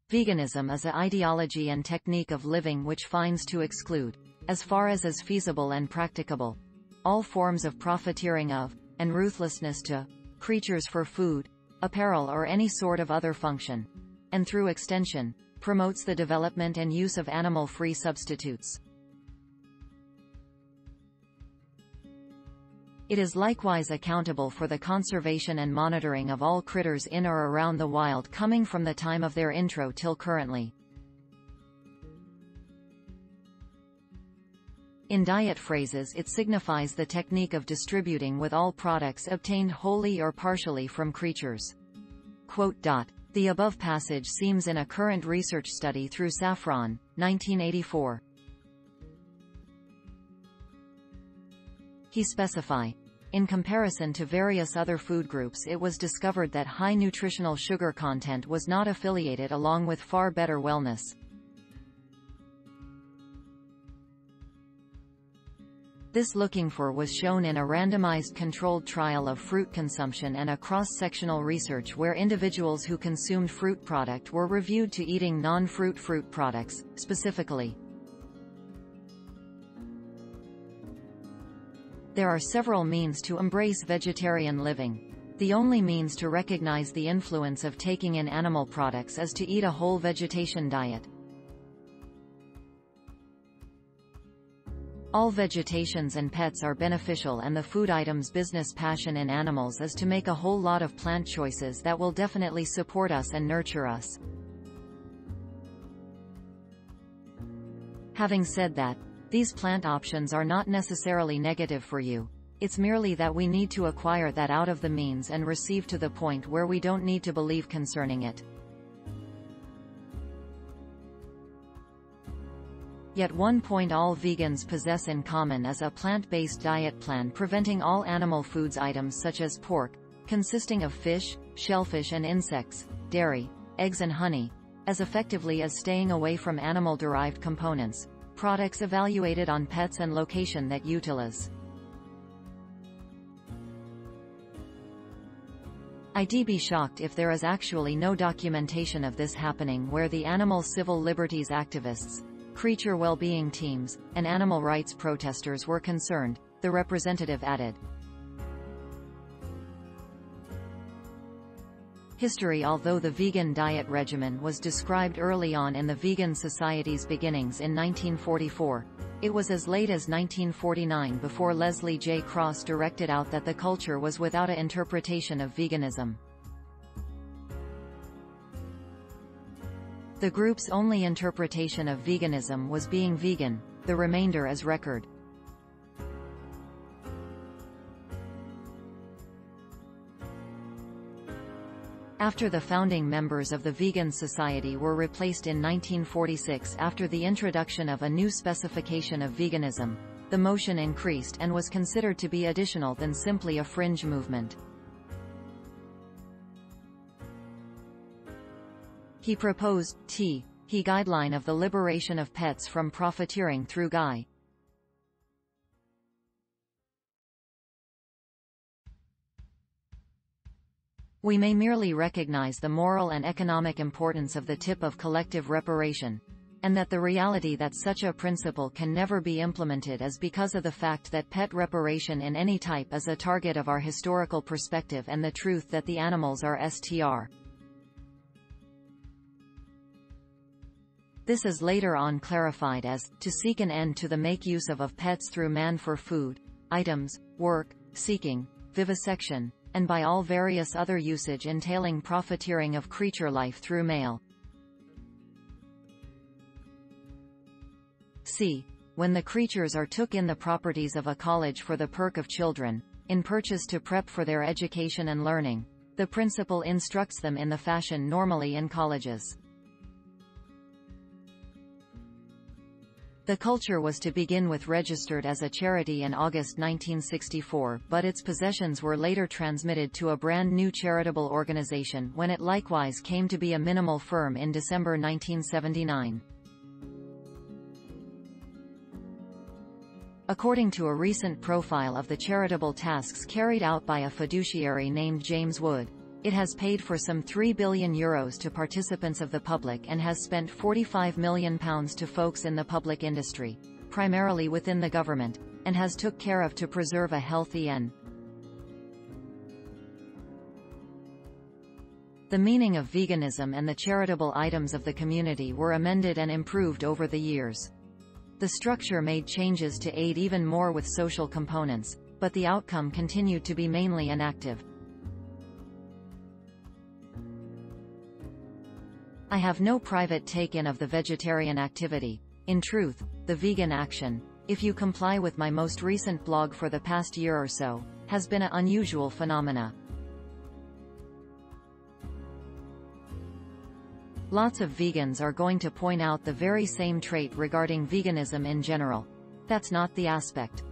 Veganism is an ideology and technique of living which finds to exclude, as far as is feasible and practicable, all forms of profiteering of, and ruthlessness to, creatures for food, apparel or any sort of other function, and through extension, promotes the development and use of animal-free substitutes. It is likewise accountable for the conservation and monitoring of all critters in or around the wild coming from the time of their intro till currently. In diet phrases, it signifies the technique of distributing with all products obtained wholly or partially from creatures. The above passage seems in a current research study through Saffron, 1984. He specify. In comparison to various other food groups, it was discovered that high nutritional sugar content was not affiliated along with far better wellness. This looking for was shown in a randomized controlled trial of fruit consumption and a cross-sectional research where individuals who consumed fruit product were reviewed to eating non-fruit fruit products, specifically. There are several means to embrace vegetarian living. The only means to recognize the influence of taking in animal products is to eat a whole vegetation diet. All vegetations and pets are beneficial, and the food item's business passion in animals is to make a whole lot of plant choices that will definitely support us and nurture us. Having said that, these plant options are not necessarily negative for you. It's merely that we need to acquire that out of the means and receive to the point where we don't need to believe concerning it. Yet one point all vegans possess in common is a plant-based diet plan preventing all animal foods items such as pork, consisting of fish, shellfish and insects, dairy, eggs and honey, as effectively as staying away from animal-derived components, products evaluated on pets and location that utilize. I'd be shocked if there is actually no documentation of this happening where the animal civil liberties activists, creature well-being teams, and animal rights protesters were concerned, the representative added. History. Although the vegan diet regimen was described early on in the Vegan Society's beginnings in 1944, it was as late as 1949 before Leslie J. Cross directed out that the culture was without an interpretation of veganism. The group's only interpretation of veganism was being vegan, the remainder is record. After the founding members of the Vegan Society were replaced in 1946 after the introduction of a new specification of veganism, the motion increased and was considered to be additional than simply a fringe movement. He proposed He guideline of the liberation of pets from profiteering through Guy. We may merely recognize the moral and economic importance of the tip of collective reparation, and that the reality that such a principle can never be implemented is because of the fact that pet reparation in any type is a target of our historical perspective and the truth that the animals are str. This is later on clarified as, to seek an end to the make use of pets through man for food, items, work, seeking, vivisection, and by all various other usage entailing profiteering of creature life through male. C. When the creatures are took in the properties of a college for the perk of children, in purchase to prep for their education and learning, the principal instructs them in the fashion normally in colleges. The culture was to begin with registered as a charity in August 1964, but its possessions were later transmitted to a brand new charitable organization when it likewise came to be a minimal firm in December 1979. According to a recent profile of the charitable tasks carried out by a fiduciary named James Wood, It has paid for some €3 billion to participants of the public and has spent £45 million to folks in the public industry, primarily within the government, and has took care of to preserve a healthy and the meaning of veganism and the charitable items of the community were amended and improved over the years. The structure made changes to aid even more with social components, but the outcome continued to be mainly inactive. I have no private take-in of the vegetarian activity. In truth, the vegan action, if you comply with my most recent blog for the past year or so, has been an unusual phenomena. Lots of vegans are going to point out the very same trait regarding veganism in general. That's not the aspect.